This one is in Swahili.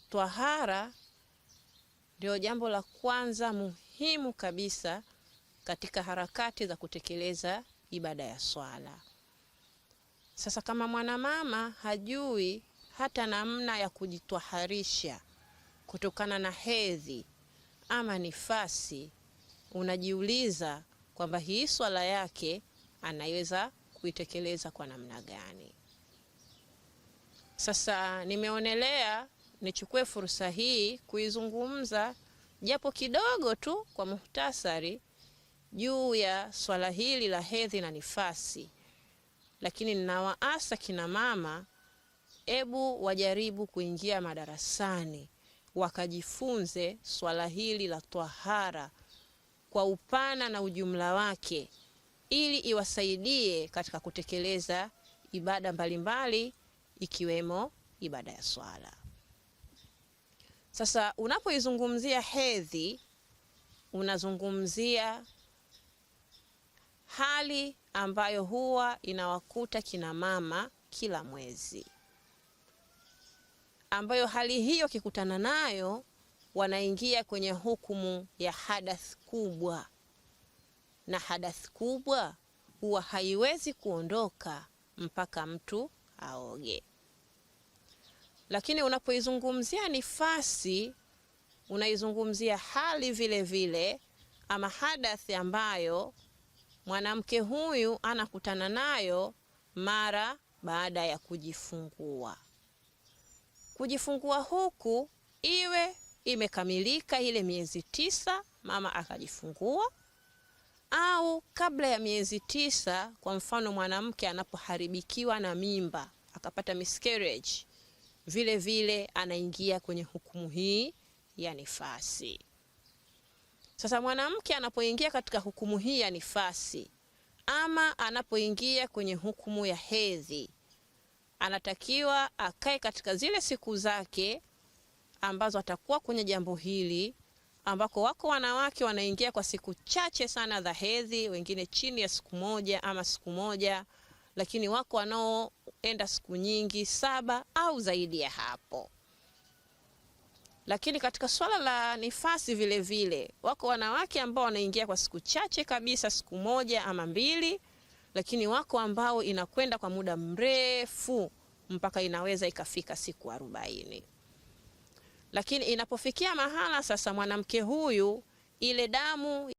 Twahara ndio jambo la kwanza muhimu kabisa katika harakati za kutekeleza ibada ya swala. Sasa kama mwanamama hajui hata namna ya kujitwaharisha kutokana na hedhi ama nifasi, unajiuliza kwamba hii swala yake anaweza kuitekeleza kwa namna gani? Sasa nimeonelea nichukue fursa hii kuizungumza japo kidogo tu kwa muhtasari juu ya swala hili la hedhi na nifasi, lakini ninawaasa kina mama, ebu wajaribu kuingia madarasani wakajifunze swala hili la twahara kwa upana na ujumla wake, ili iwasaidie katika kutekeleza ibada mbalimbali ikiwemo ibada ya swala. Sasa unapoizungumzia hedhi, unazungumzia hali ambayo huwa inawakuta kina mama kila mwezi, ambayo hali hiyo kikutana nayo wanaingia kwenye hukumu ya hadath kubwa, na hadath kubwa huwa haiwezi kuondoka mpaka mtu aoge. Lakini unapoizungumzia nifasi, unaizungumzia hali vile vile ama hadathi ambayo mwanamke huyu anakutana nayo mara baada ya kujifungua. Kujifungua huku iwe imekamilika ile miezi 9 mama akajifungua, au kabla ya miezi 9, kwa mfano mwanamke anapoharibikiwa na mimba akapata miscarriage, vile vile anaingia kwenye hukumu hii ya nifasi. Sasa mwanamke anapoingia katika hukumu hii ya nifasi ama anapoingia kwenye hukumu ya hedhi, anatakiwa akae katika zile siku zake ambazo atakuwa kwenye jambo hili, ambako wako wanawake wanaingia kwa siku chache sana za hedhi, wengine chini ya siku 1 ama siku 1, lakini wako wanaoenda siku nyingi 7 au zaidi ya hapo. Lakini katika swala la nifasi vile vile wako wanawake ambao wanaingia kwa siku chache kabisa, siku 1 ama 2, lakini wako ambao inakwenda kwa muda mrefu mpaka inaweza ikafika siku 40. Lakini inapofikia mahala sasa mwanamke huyu ile damu